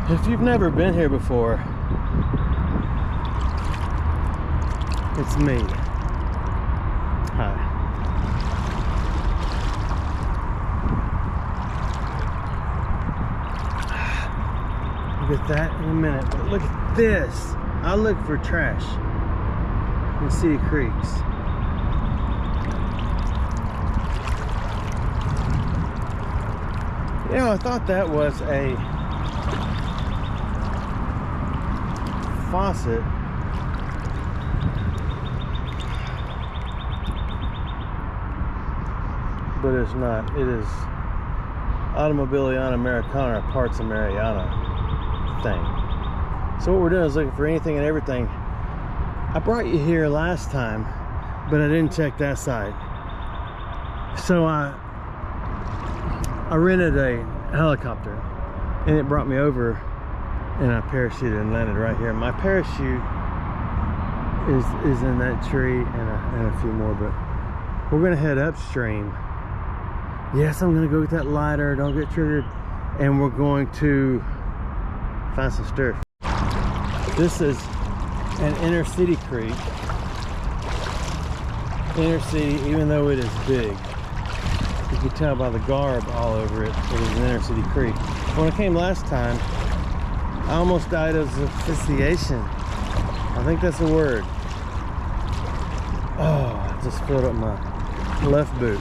If you've never been here before, it's me. Hi. We'll get that in a minute, but look at this. I look for trash in city creeks. You know, I thought that was a faucet. But it's not. It is Automobiliana Americana Parts Americana thing. So what we're doing is looking for anything and everything. I brought you here last time, but I didn't check that side. So I rented a helicopter and it brought me over, and I parachuted and landed right here. My parachute is in that tree and a few more, but we're gonna head upstream. Yes, I'm gonna go get that lighter, don't get triggered, and we're going to find some stir. This is an inner city creek. Inner city, even though it is big. You can tell by the garb all over it, it is an inner city creek. When I came last time, I almost died of asphyxiation. I think that's a word. Oh, I just filled up my left boot.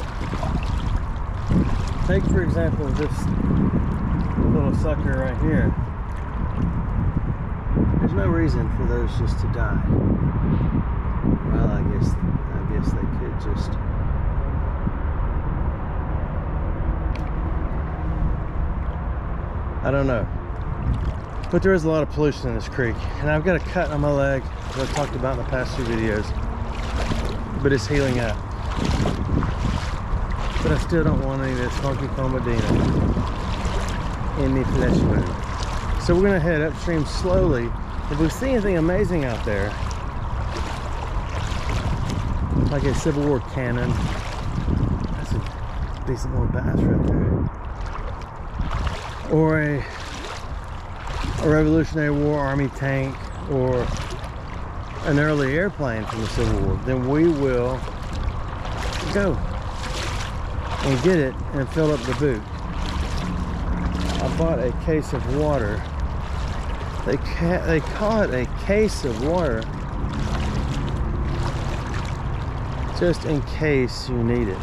Take for example this little sucker right here. There's no reason for those just to die. Well, I guess they could just. I don't know. But there is a lot of pollution in this creek. And I've got a cut on my leg that I've talked about in the past few videos. But it's healing up. But I still don't want any of this funky comedina in my flesh wound. So we're gonna head upstream slowly. If we see anything amazing out there, like a Civil War cannon, that's a decent little bass right there. Or a Revolutionary War Army tank, or an early airplane from the Civil War, then we will go and get it and fill up the boot. I bought a case of water. They call it a case of water just in case you need it.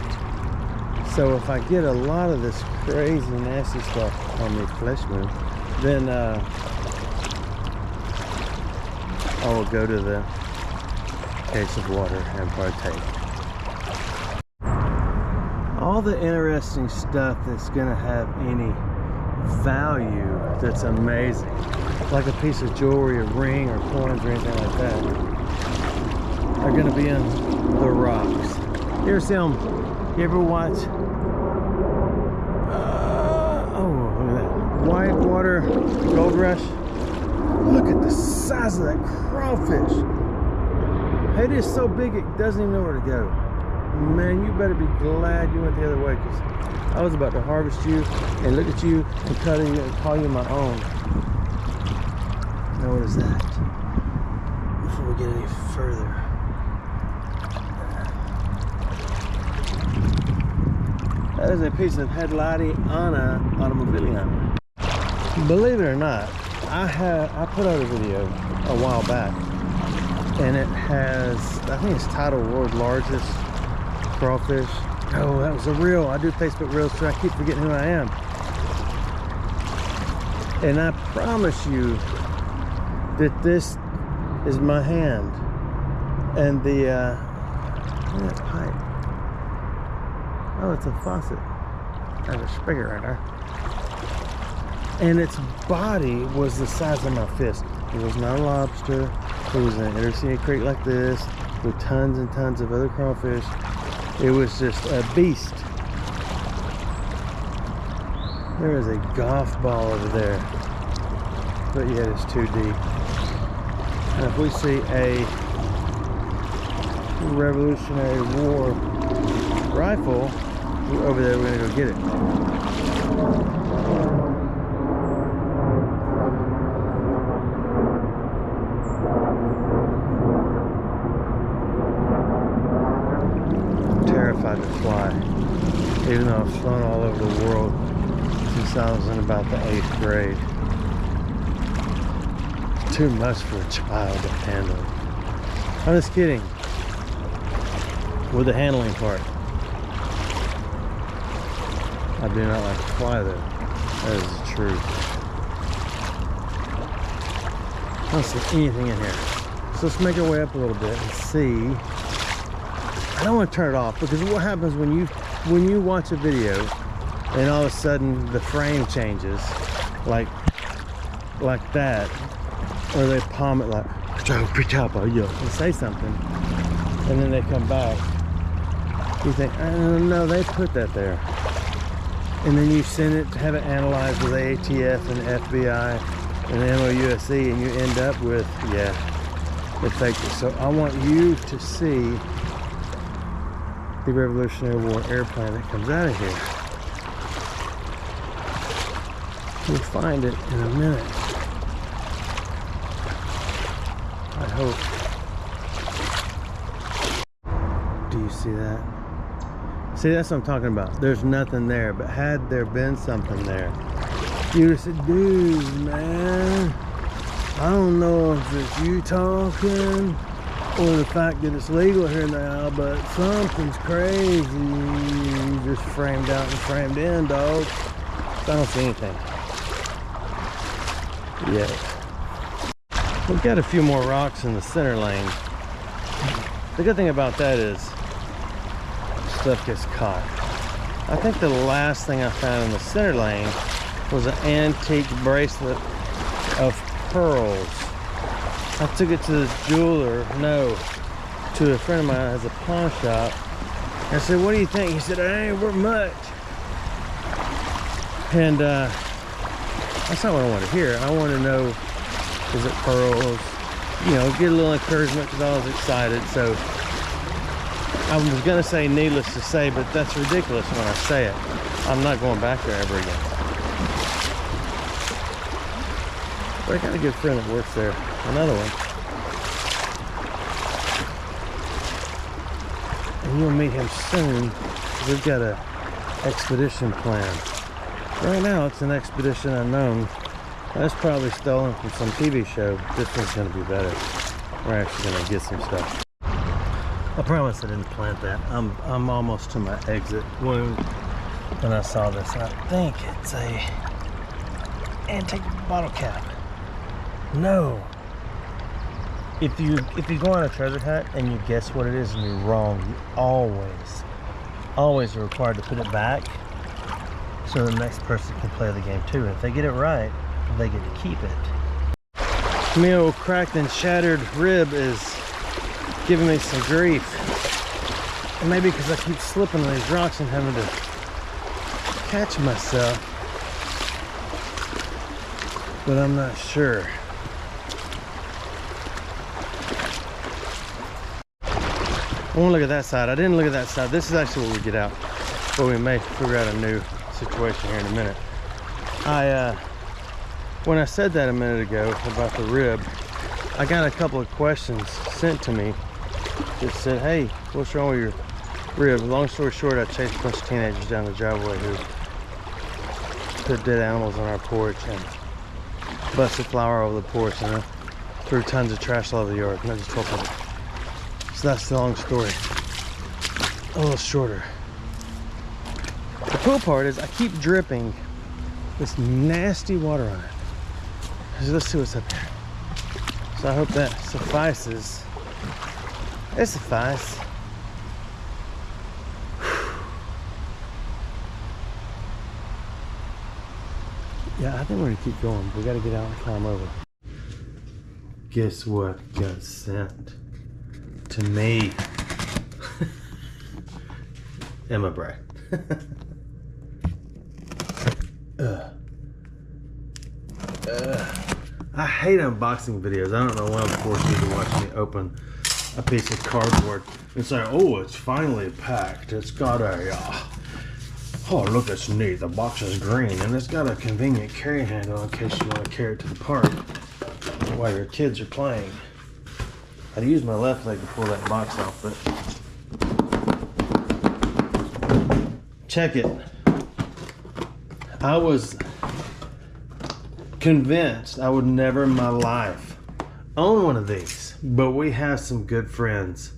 So if I get a lot of this crazy nasty stuff on the flesh wound, then I will go to the case of water and partake. All the interesting stuff that's gonna have any value that's amazing, like a piece of jewelry, a ring, or coins, or anything like that, are gonna be in the rocks. You ever see them? You ever watch? Oh, look at that whitewater gold rush. Look at the size of that crawfish. It is so big it doesn't even know where to go. Man, you better be glad you went the other way, because I was about to harvest you and look at you and cut you and call you my own. Now what is that? Before we get any further. That is a piece of Headlightiana Automobiliana. Believe it or not, I put out a video a while back, and it has, I think it's titled World's Largest Crawfish. Oh, that was a reel. I do Facebook reels, so I keep forgetting who I am. And I promise you that this is my hand. And the that pipe. Oh, it's a faucet. There's a spigot right there. And its body was the size of my fist. It was not a lobster. It was an inner creek like this with tons and tons of other crawfish. It was just a beast. There is a golf ball over there, but yet it's too deep. And if we see a Revolutionary War rifle over there, we're gonna go get it. world since I was in about the 8th grade. It's too much for a child to handle. I'm just kidding. With the handling part. I do not like to fly though. That is the truth. I don't see anything in here. So let's make our way up a little bit and see. I don't want to turn it off, because what happens when you watch a video and all of a sudden the frame changes like that, or they palm it like and say something, and then they come back, you think, I don't know, they put that there, and then you send it to have it analyzed with ATF and FBI and the MOUSC, and you end up with, yeah, they faked it. So I want you to see the Revolutionary War airplane that comes out of here. We'll find it in a minute, I hope. Do you see that? See, that's what I'm talking about. There's nothing there, but had there been something there, you would have said, dude, man, I don't know if it's you talking or the fact that it's legal here now, but something's crazy. You just framed out and framed in, dog. I don't see anything yet. We've got a few more rocks in the center lane. The good thing about that is stuff gets caught. I think the last thing I found in the center lane was an antique bracelet of pearls. I took it to this jeweler, to a friend of mine that has a pawn shop. I said, what do you think? He said, it ain't worth much. And that's not what I want to hear. I want to know, is it pearls? You know, get a little encouragement, because I was excited. So I was gonna say needless to say, but that's ridiculous when I say it. I'm not going back there ever again. But I got a good friend that works there. Another one. And you'll meet him soon. We've got a expedition plan. Right now it's an expedition unknown. That's probably stolen from some TV show. This one's gonna be better. We're actually gonna get some stuff. I promise I didn't plant that. I'm almost to my exit wound when I saw this. I think it's a antique bottle cap. No. If you go on a treasure hunt and you guess what it is and you're wrong, you always are required to put it back so the next person can play the game too. And if they get it right, they get to keep it. My old cracked and shattered rib is giving me some grief. And maybe because I keep slipping on these rocks and having to catch myself. But I'm not sure. I want to look at that side. I didn't look at that side. This is actually where we get out. But we may figure out a new situation here in a minute. When I said that a minute ago about the rib, I got a couple of questions sent to me that said, hey, what's wrong with your rib? Long story short, I chased a bunch of teenagers down the driveway who put dead animals on our porch and busted flour over the porch and threw tons of trash all over the yard. And I just told them. So that's the long story. A little shorter. The cool part is I keep dripping this nasty water on it. So let's see what's up here. So I hope that suffices. It suffices. Yeah, I think we're gonna keep going. We gotta get out and climb over. Guess what got sent to me? Emma Bray. I hate unboxing videos. I don't know why I'm forced you to watch me open a piece of cardboard and say, oh, it's finally packed. It's got a, oh, look, it's neat. The box is green and it's got a convenient carry handle in case you want to carry it to the park while your kids are playing. I'd use my left leg to pull that box off, but check it. I was convinced I would never in my life own one of these, but we have some good friends.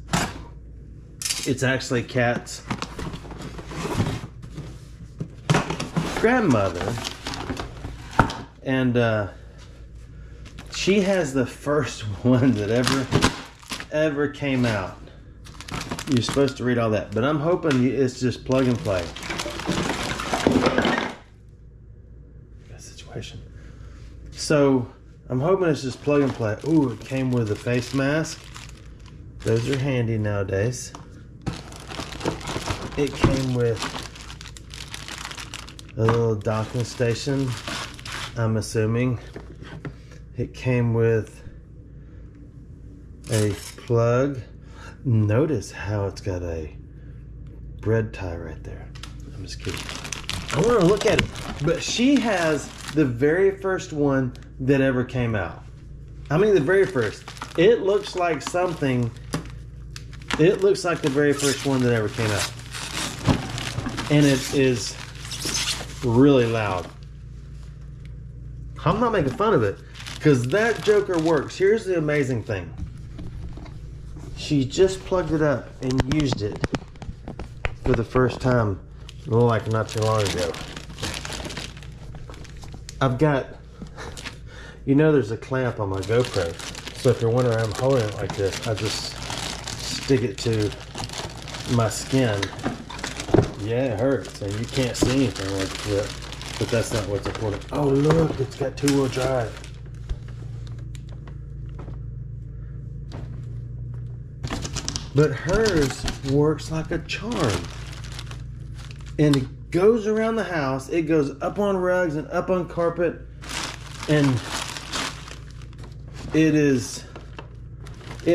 It's actually Kat's grandmother, and she has the first one that ever came out. You're supposed to read all that, but I'm hoping it's just plug and play. That situation. So I'm hoping it's just plug and play. Ooh, it came with a face mask. Those are handy nowadays. It came with a little docking station, I'm assuming. It came with a plug. Notice how it's got a bread tie right there. I'm just kidding. I want to look at it. But she has the very first one that ever came out. I mean, the very first. It looks like something. It looks like the very first one that ever came out. And it is really loud. I'm not making fun of it, because that joker works. Here's the amazing thing. She just plugged it up and used it for the first time, like not too long ago. I've got, you know, there's a clamp on my GoPro. So if you're wondering, I'm holding it like this. I just stick it to my skin. Yeah, it hurts, and you can't see anything like that. But that's not what's important. Oh, look, it's got two-wheel drive. But hers works like a charm. And it goes around the house. It goes up on rugs and up on carpet. And it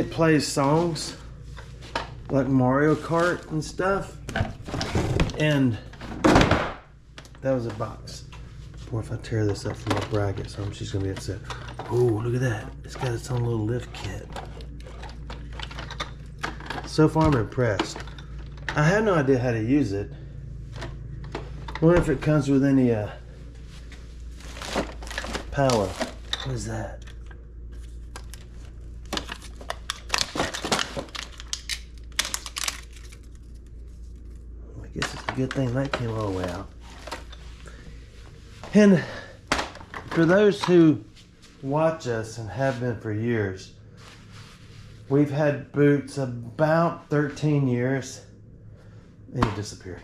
plays songs like Mario Kart and stuff. And that was a box. Boy, if I tear this up from my bracket, she's gonna be upset. Oh, look at that. It's got its own little lift kit. So far, I'm impressed. I have no idea how to use it. Wonder if it comes with any power. What is that? I guess it's a good thing that came all the way out. And for those who watch us and have been for years, we've had Boots about 13 years, and he disappeared.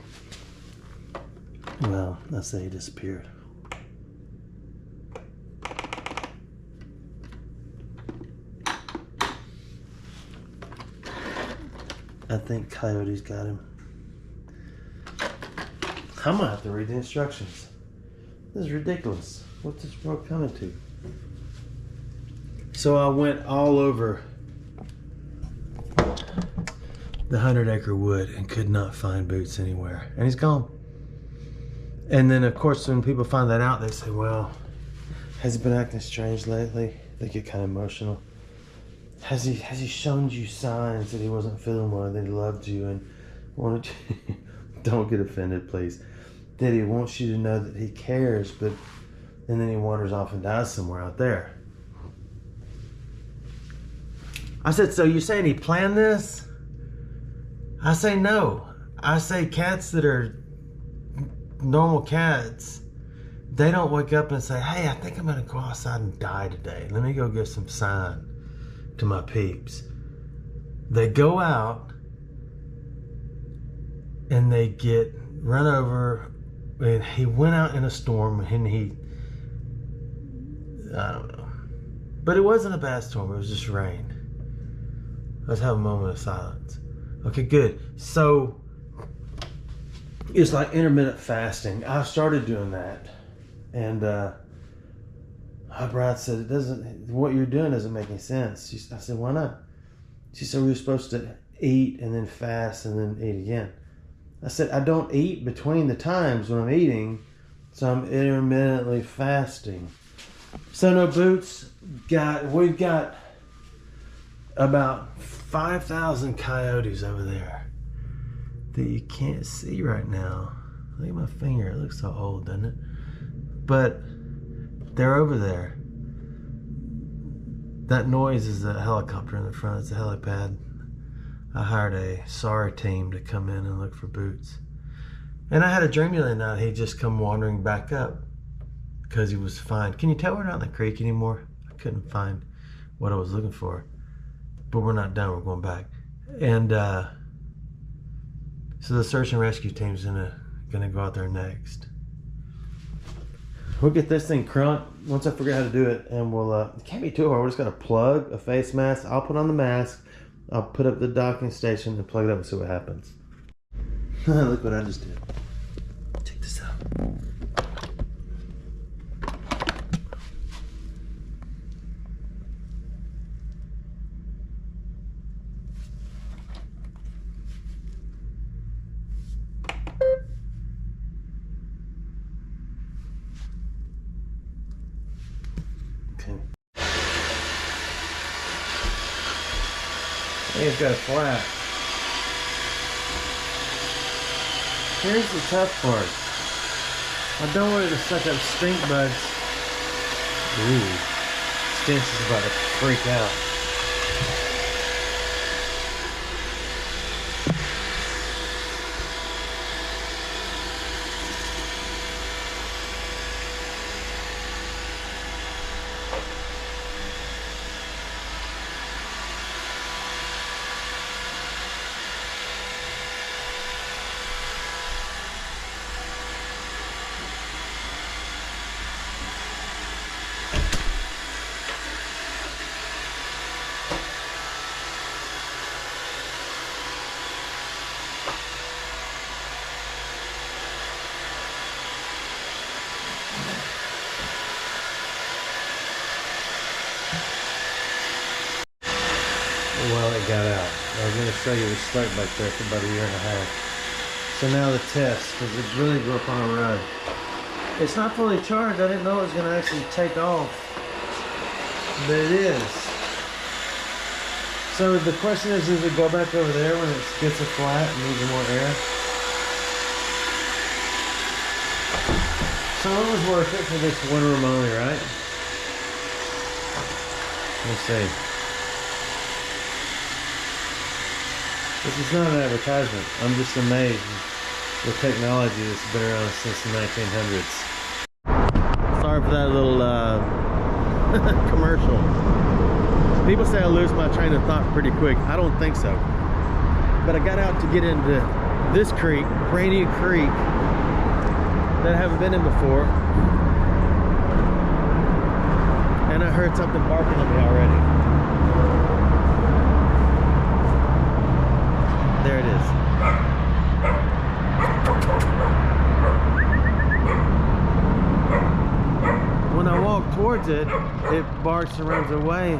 Well, let's say he disappeared. I think Coyote's got him. I'm gonna have to read the instructions. This is ridiculous. What's this world coming to? So I went all over the 100-acre wood and could not find Boots anywhere. And he's gone. And then, of course, when people find that out, they say, well, has he been acting strange lately? They get kind of emotional. Has he shown you signs that he wasn't feeling well, that he loved you and wanted you? Don't get offended, please. That he wants you to know that he cares, but and then he wanders off and dies somewhere out there. I said, so you're saying he planned this? I say no. I say cats that are normal cats, they don't wake up and say, hey, I think I'm gonna go outside and die today. Let me go give some sign to my peeps. They go out and they get run over. And he went out in a storm and I don't know. But it wasn't a bad storm, it was just rain. Let's have a moment of silence. Okay, good. So it's like intermittent fasting. I started doing that. And my bride said, what you're doing doesn't make any sense. I said, why not? She said, we were supposed to eat and then fast and then eat again. I said, I don't eat between the times when I'm eating, so I'm intermittently fasting. So no, Boots, we've got about 5,000 coyotes over there that you can't see right now. Look at my finger, it looks so old, doesn't it? but they're over there. That noise is a helicopter in the front. It's a helipad. I hired a SAR team to come in and look for boots. And I had a dream the other night. He'd just come wandering back up because he was fine. Can you tell we're not in the creek anymore? I couldn't find what I was looking for. But we're not done. We're going back. And so the search and rescue team's gonna go out there next. We'll get this thing crunked once I figure out how to do it, and we'll it can't be too hard. We're just gonna plug a face mask. I'll put on the mask. I'll put up the docking station and plug it up and see what happens. Look what I just did. Check this out. It's got a flap. Here's the tough part. I don't want it to suck up stink bugs. Ooh, Stench is about to freak out. Well, it got out. I was going to show you the start back there for about a year and a half. So now the test, because it really broke on a run. It's not fully charged. I didn't know it was going to actually take off. But it is. So the question is, does it go back over there when it gets a flat and needs more air? So it was worth it for this one room only, right? Let's see. This is not an advertisement. I'm just amazed with technology that's been around since the 1900s. Sorry for that little commercial. People say I lose my train of thought pretty quick. I don't think so. But I got out to get into this creek, brand new creek, that I haven't been in before. And I heard something barking at me already. There it is. When I walk towards it, it barks and runs away.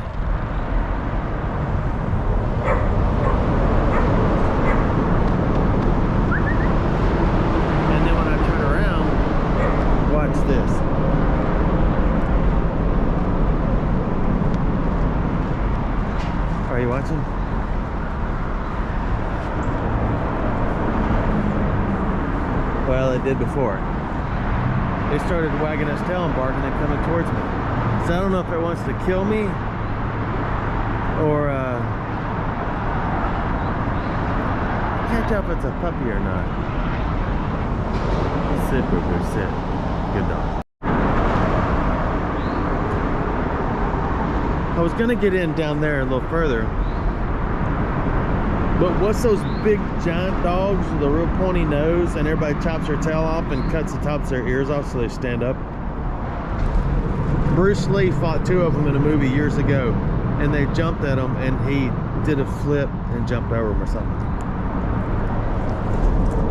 And then when I turn around, watch this. Are you watching? Well, it did before. It started wagging its tail and barking and coming towards me. So I don't know if it wants to kill me or I can't tell if it's a puppy or not. Sit, Booger, sit. Good dog. I was gonna get in down there a little further, but what's those big giant dogs with a real pointy nose and everybody chops their tail off and cuts the tops of their ears off so they stand up? Bruce Lee fought two of them in a movie years ago, and they jumped at him and he did a flip and jumped over them or something.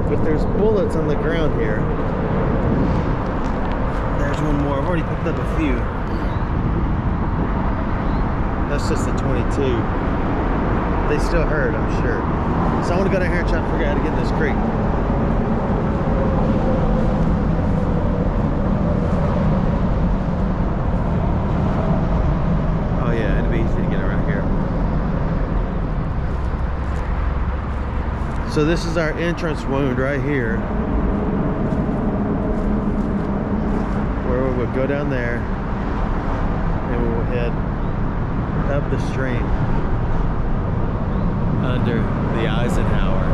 But there's bullets on the ground here. There's one more. I've already picked up a few. That's just a 22. They still hurt, I'm sure. So I want to go down here and try to figure out how to get in this creek. Oh yeah, it'd be easy to get around here. So this is our entrance wound right here, where we'll go down there and we'll head up the stream under the Eisenhower.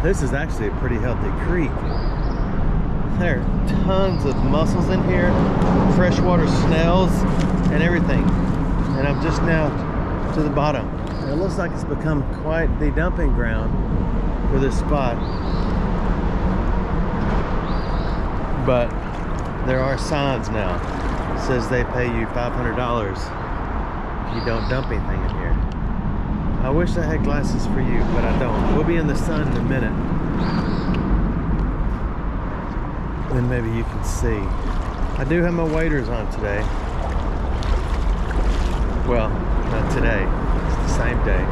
This is actually a pretty healthy creek. There are tons of mussels in here, freshwater snails, and everything. And I'm just now to the bottom. It looks like it's become quite the dumping ground for this spot. But there are signs now. It says they pay you $500 if you don't dump anything in here. I wish I had glasses for you, but I don't. We'll be in the sun in a minute. Then maybe you can see. I do have my waders on today. Well, not today. It's the same day.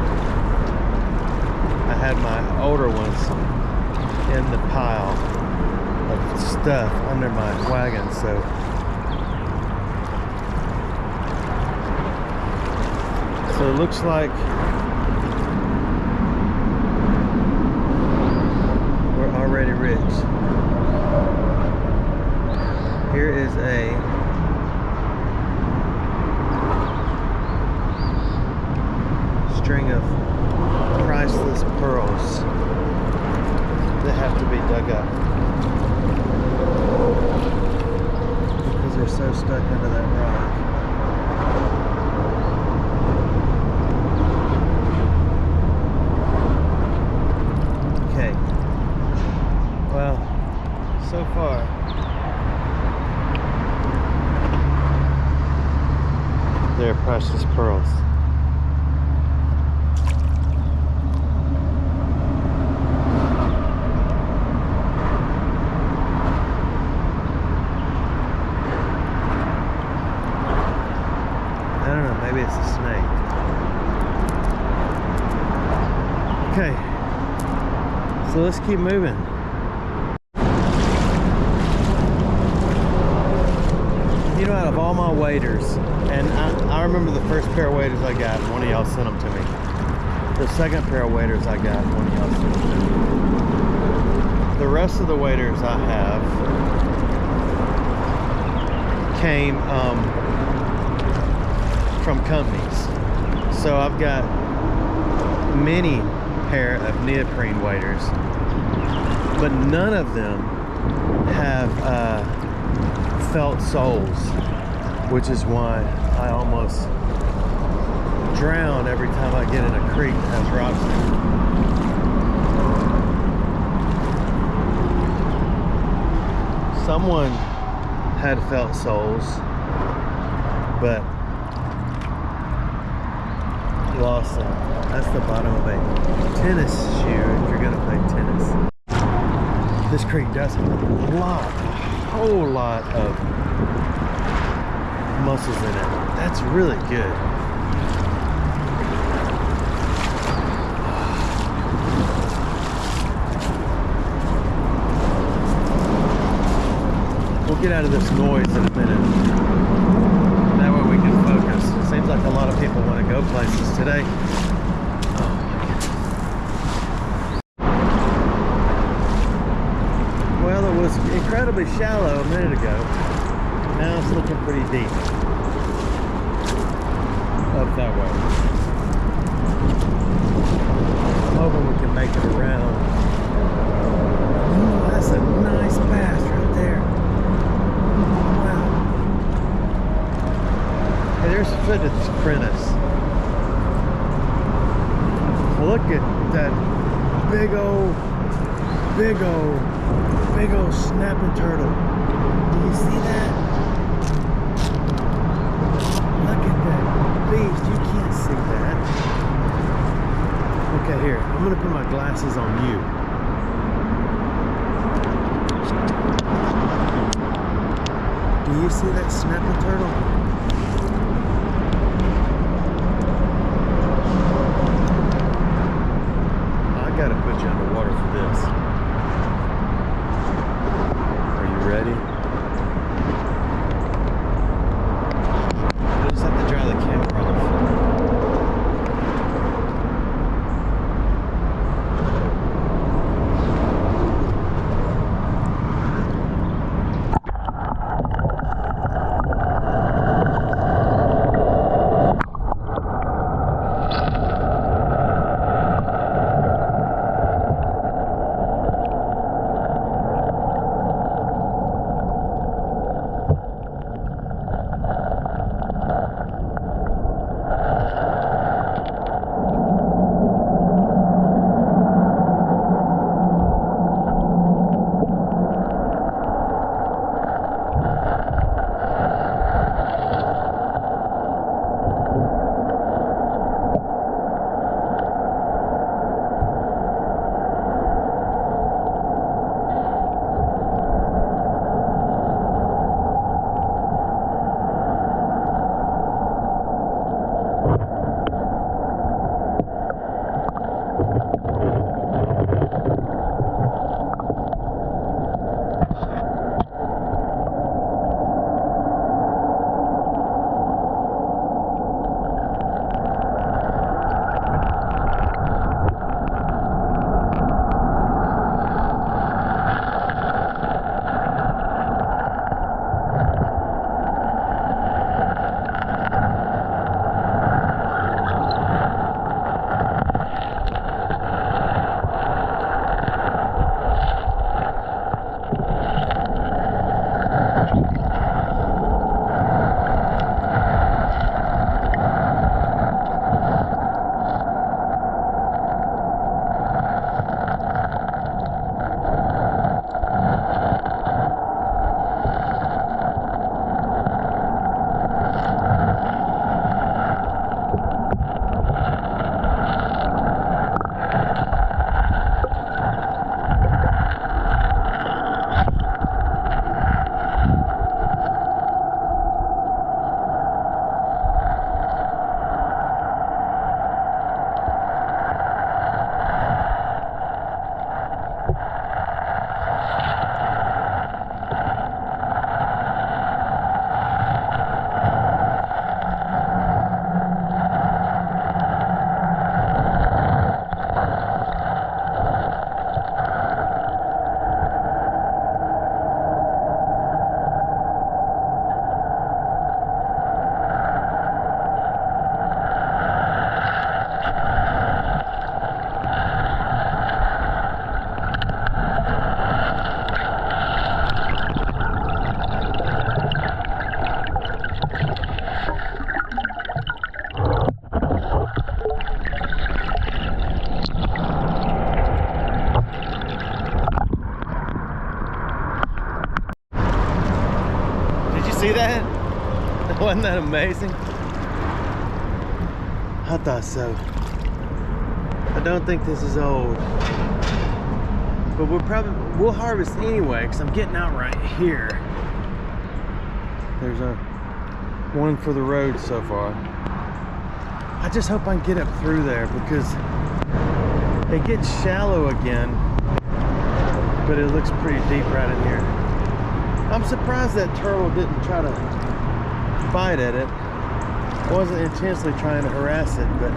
I had my older ones in the pile of stuff under my wagon, so it looks like we're already rich. Here is a string of priceless pearls that have to be dug up because they're so stuck under that rock. Okay, well, so far they're precious pearls. I don't know, maybe it's a snake. Okay, so let's keep moving. You know, out of all my waders, and I remember the first pair of waders I got, one of y'all sent them to me. The second pair of waders I got, one of y'all sent them to me. The rest of the waders I have came from companies. So I've got many pair of neoprene waders, but none of them have felt soles, which is why I almost drown every time I get in a creek that has rocks in it. Someone had felt soles, but lost them. That's the bottom of a tennis shoe if you're gonna play tennis. This creek does have a whole lot of mussels in it. That's really good. We'll get out of this noise in a minute. That way we can focus. Seems like a lot of people want to go places today. Oh my goodness. Well, it was incredibly shallow a minute ago. Now it's looking pretty deep. Up that way. I'm hoping we can make it around. Oh, that's a nice bass right there. Wow. Hey, there's Fitness Apprentice. Look at that big old snapping turtle. Do you see that? Look at that beast. You can't see that. Okay, here. I'm going to put my glasses on you. Do you see that snapping turtle? I got to put you underwater for this. Are you ready? I just have to dry the camera off. see that? Wasn't that amazing? I thought so. I don't think this is old, but we'll harvest anyway because I'm getting out right here. There's one for the road so far. I just hope I can get up through there because it gets shallow again, but it looks pretty deep right in here. I'm surprised that turtle didn't try to bite at it. I wasn't intentionally trying to harass it, but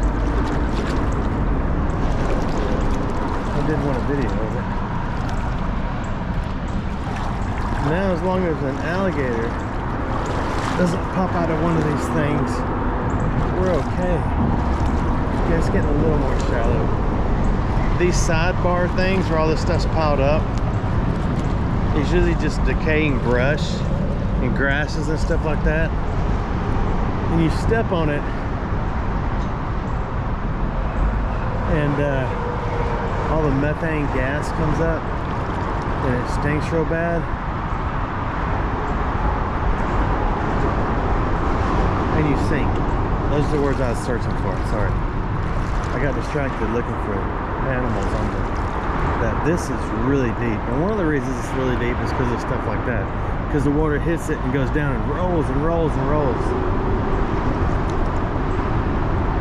I did want a video of it. Now, as long as an alligator doesn't pop out of one of these things, we're okay. Yeah, it's getting a little more shallow. These sidebar things where all this stuff's piled up, it's usually just decaying brush and grasses and stuff like that. And you step on it, and all the methane gas comes up, and it stinks real bad. And you sink. Those are the words I was searching for. Sorry, I got distracted looking for animals on that. This is really deep, and one of the reasons it's really deep is because of stuff like that. Because the water hits it and goes down and rolls and rolls and rolls.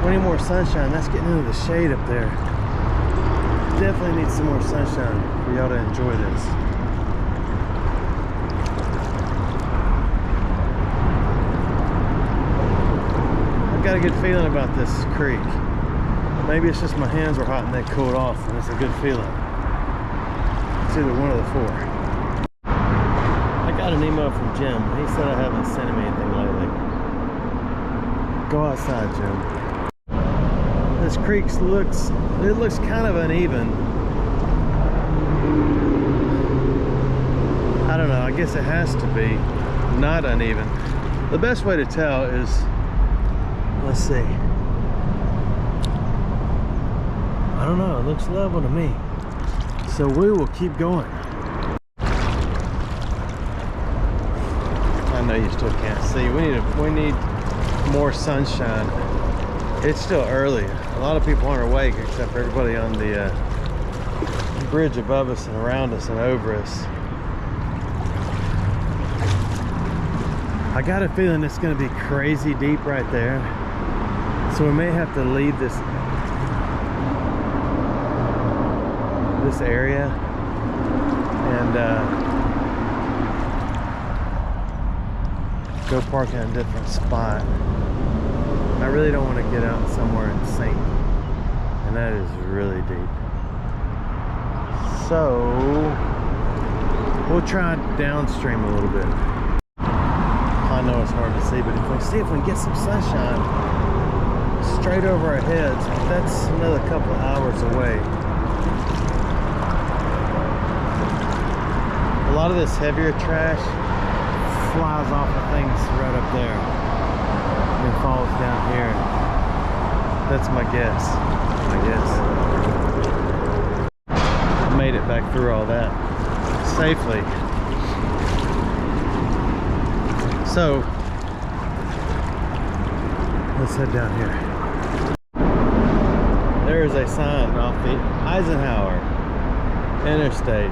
We need more sunshine. That's getting into the shade up there. Definitely need some more sunshine for y'all to enjoy this. I've got a good feeling about this creek. Maybe it's just my hands were hot and they cooled off, and it's a good feeling. It's either one of the four. I got an email from Jim. He said I haven't sent him anything lately. Go outside, Jim. This creek looks kind of uneven. I don't know, I guess it has to be not uneven. The best way to tell is, let's see. I don't know, it looks level to me. So we will keep going. I know you still can't see. We need more sunshine. It's still early. A lot of people aren't awake except for everybody on the bridge above us and around us and over us. I got a feeling it's going to be crazy deep right there. So we may have to leave this area and go park in a different spot. I really don't want to get out somewhere and sink, and that is really deep. So we'll try downstream a little bit. I know it's hard to see, but if we can get some sunshine straight over our heads, that's another couple of hours away. A lot of this heavier trash flies off of things right up there and falls down here. That's my guess. I made it back through all that safely. So let's head down here. There is a sign off the Eisenhower Interstate.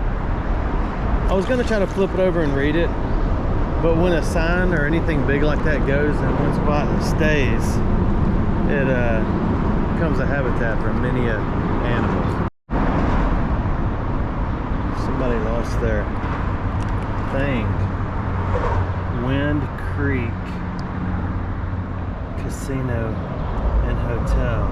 I was going to try to flip it over and read it, but when a sign or anything big like that goes in one spot and stays, it becomes a habitat for many animals. Somebody lost their thing. Wind Creek Casino and Hotel.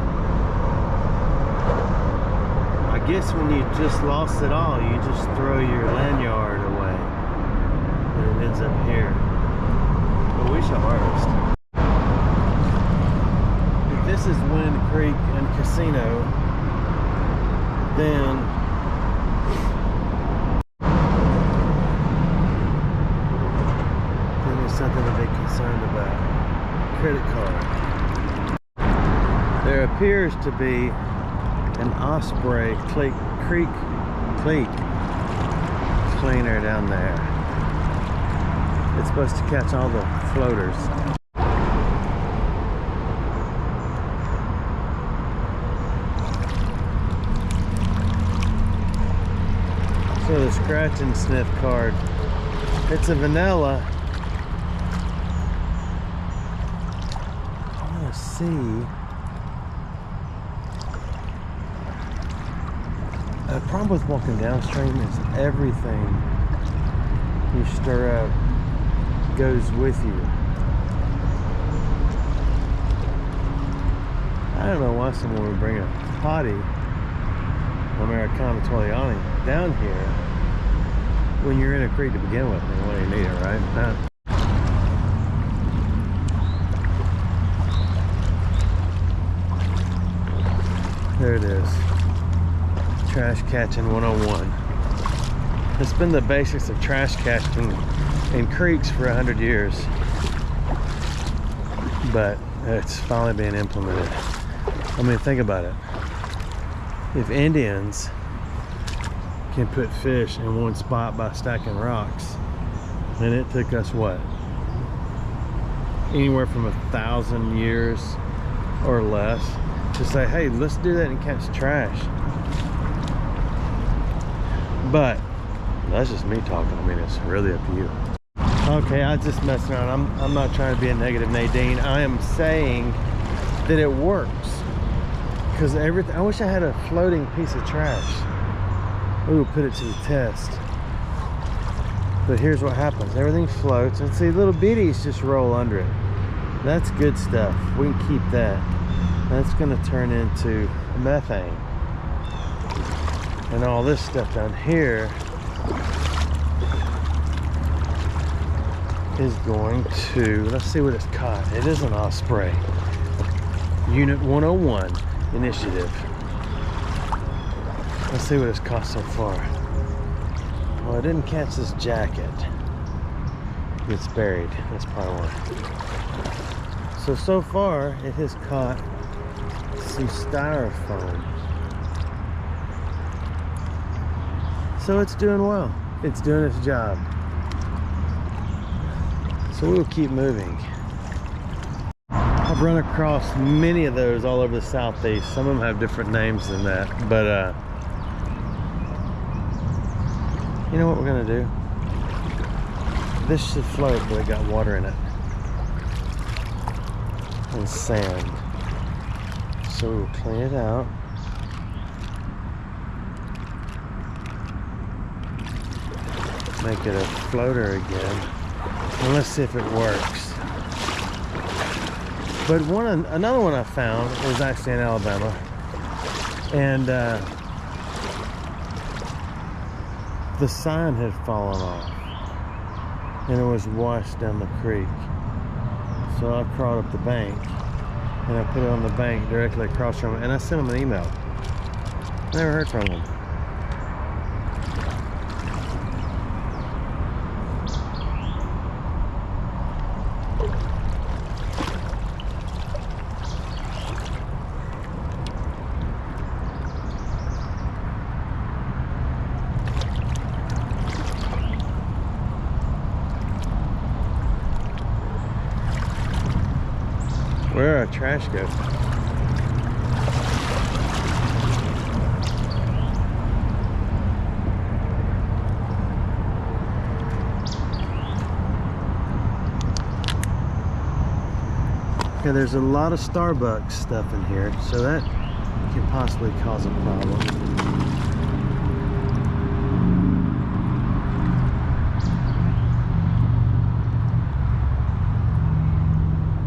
I guess when you just lost it all, you just throw your lanyard away and it ends up here. But we shall harvest. If this is Wind Creek and Casino, then there's something to be concerned about. Credit card. There appears to be an Osprey creek cleaner down there. It's supposed to catch all the floaters. So the scratch and sniff card, it's a vanilla. I'm gonna see. The problem with walking downstream is everything you stir up goes with you. I don't know why someone would bring a potty Americana Togliani down here when you're in a creek to begin with. I mean, what do you need it, right? There it is. Trash catching 101. It's been the basics of trash catching in creeks for 100 years, but it's finally being implemented. I mean, think about it. If Indians can put fish in one spot by stacking rocks, then it took us what? Anywhere from 1,000 years or less to say, hey, let's do that and catch trash. But that's just me talking. I mean, it's really up to you. Okay, I just messing around. I'm not trying to be a negative Nadine. I am saying that it works. Because everything, I wish I had a floating piece of trash. Ooh, put it to the test. But here's what happens. Everything floats, and see, little bitties just roll under it. That's good stuff. We can keep that. That's gonna turn into methane. And all this stuff down here is going to, let's see what it's caught. It is an Osprey. Unit 101 initiative. Let's see what it's caught so far. Well, it didn't catch this jacket. It's buried. That's probably why. So far, it has caught some styrofoam. So it's doing well. It's doing its job. So we'll keep moving. I've run across many of those all over the southeast. Some of them have different names than that, but you know what we're gonna do? This should float, but it got water in it and sand. So we'll clean it out. Make it a floater again, and let's see if it works. But another one I found was actually in Alabama, and the sign had fallen off, and it was washed down the creek. So I crawled up the bank, and I put it on the bank directly across from it, and I sent them an email. Never heard from them. Where our trash go? Okay, there's a lot of Starbucks stuff in here, so that can possibly cause a problem.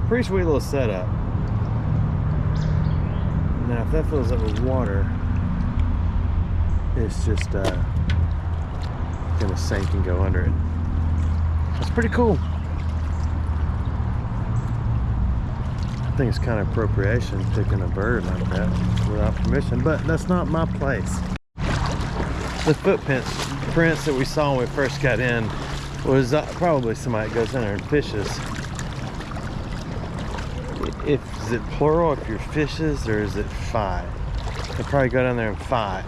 Pretty sweet little setup. Now if that fills up with water, it's just gonna sink and go under it. That's pretty cool. I think it's kind of appropriation picking a bird like that without permission, but that's not my place. The footprints that we saw when we first got in was probably somebody that goes in there and fishes. Is it plural if you're fishes, or is it fight? They probably go down there and fight.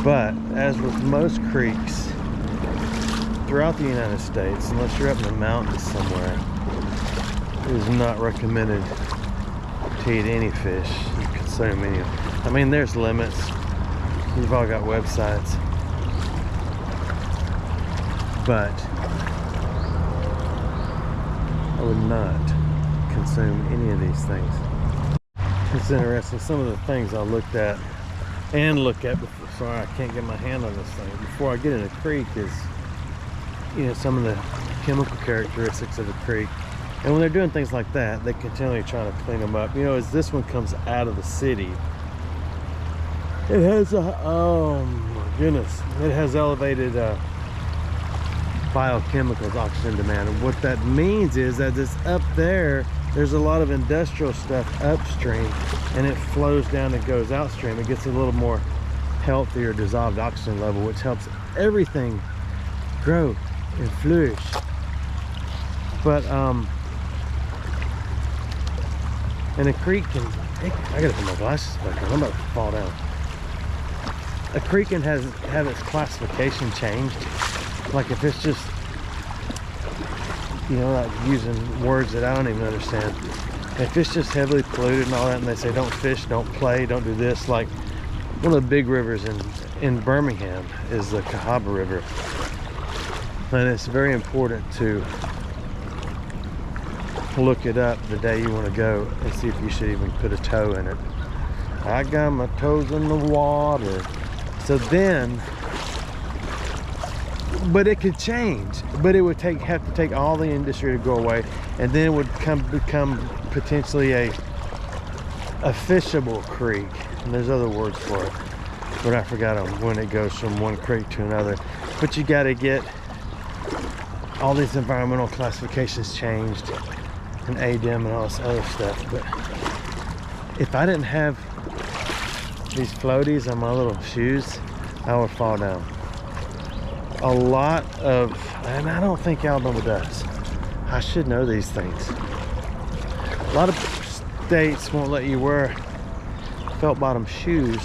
But as with most creeks, throughout the United States, unless you're up in the mountains somewhere, it is not recommended to eat any fish, consume any. I mean, there's limits. You've all got websites, but I would not consume any of these things. It's interesting, some of the things I looked at and look at before. Sorry, I can't get my hand on this thing. Before I get in a creek is, you know, some of the chemical characteristics of a creek. And when they're doing things like that, they continually trying to clean them up. You know, as this one comes out of the city, it has a, oh my goodness, it has elevated biochemicals, oxygen demand. And what that means is that it's up there, there's a lot of industrial stuff upstream, and it flows down and goes outstream. It gets a little more healthier dissolved oxygen level, which helps everything grow and flourish. But and a creek can, I gotta put my glasses back on, I'm about to fall down. A creek can have its classification changed. Like if it's just, you know, like using words that I don't even understand. If it's just heavily polluted and all that, and they say don't fish, don't play, don't do this, like one of the big rivers in Birmingham is the Cahaba River. And it's very important to look it up the day you want to go and see if you should even put a toe in it. I got my toes in the water. So then, but it could change, but it would have to take all the industry to go away, and then it would become potentially a fishable creek. And there's other words for it, but I forgot them when it goes from one creek to another. But you got to get all these environmental classifications changed, and ADEM and all this other stuff. But if I didn't have these floaties on my little shoes, I would fall down. A lot of, and I don't think Alabama does, I should know these things, a lot of states won't let you wear felt bottom shoes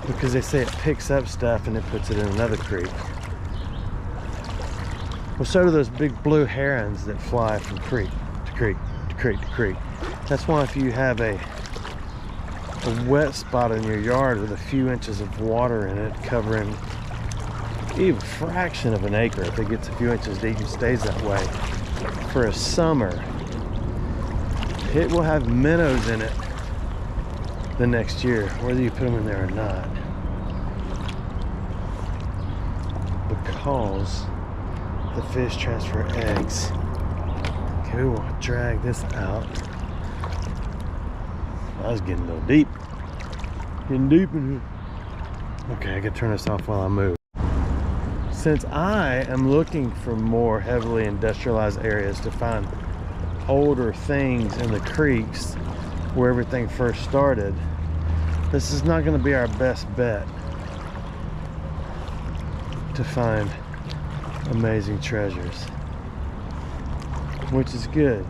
because they say it picks up stuff and it puts it in another creek. Well, so do those big blue herons that fly from creek to creek to creek to creek. That's why if you have a wet spot in your yard with a few inches of water in it, covering even a fraction of an acre, if it gets a few inches deep and stays that way for a summer, it will have minnows in it the next year, whether you put them in there or not, because the fish transfer eggs. Okay, we will drag this out. I was getting a little deep. Getting deep in here. Okay, I can turn this off while I move. Since I am looking for more heavily industrialized areas to find older things in the creeks where everything first started, this is not going to be our best bet to find amazing treasures, which is good.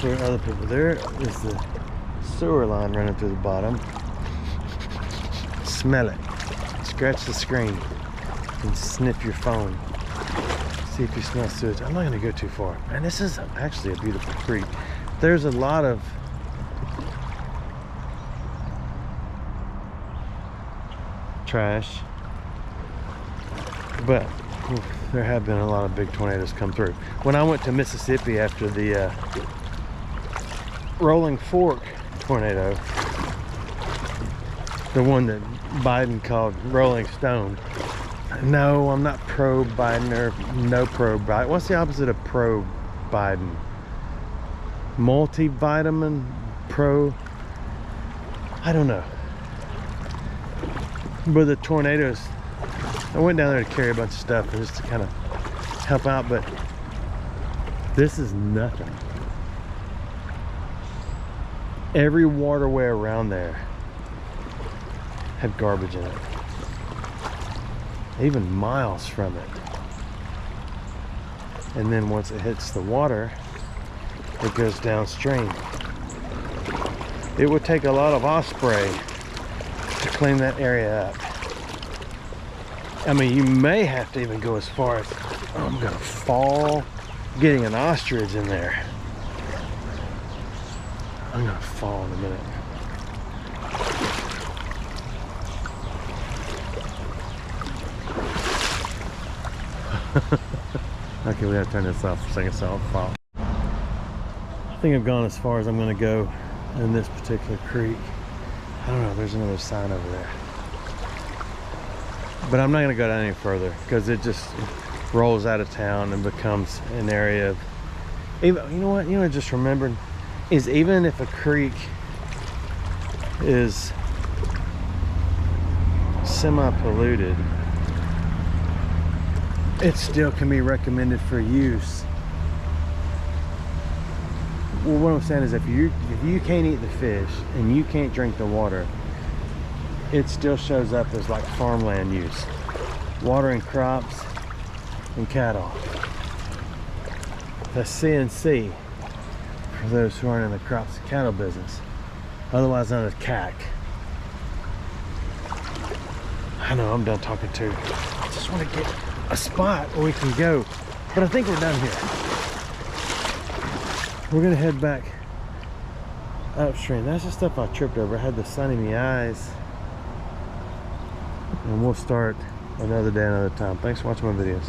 For other people, there is the sewer line running through the bottom. Smell it, scratch the screen, and sniff your phone. See if you smell sewage. I'm not going to go too far. And this is actually a beautiful creek. There's a lot of trash, but there have been a lot of big tornadoes come through. When I went to Mississippi after the Rolling Fork tornado, the one that Biden called Rolling Stone. No, I'm not pro Biden or no pro Biden. What's the opposite of pro Biden? Multivitamin? Pro? I don't know. But the tornadoes, I went down there to carry a bunch of stuff and just to kind of help out, but this is nothing. Every waterway around there had garbage in it, even miles from it. And then once it hits the water, it goes downstream. It would take a lot of Osprey to clean that area up. I mean, you may have to even go as far as, oh, I'm gonna fall getting an ostrich in there. I'm gonna fall in a minute. Okay, we gotta turn this off for a second so I'll fall. I think I've gone as far as I'm gonna go in this particular creek. I don't know, there's another sign over there. But I'm not gonna go down any further because it just rolls out of town and becomes an area of, even, you know what I just remembered is, even if a creek is semi-polluted, it still can be recommended for use. Well, what I'm saying is, if you can't eat the fish and you can't drink the water, it still shows up as like farmland use, watering crops and cattle. That's CNC for those who aren't in the crops and cattle business, otherwise known as CAC. I know I'm done talking too. I just want to get a spot where we can go, but I think we're done here. We're gonna head back upstream. That's the stuff I tripped over. I had the sun in the eyes, and we'll start another day, another time. Thanks for watching my videos.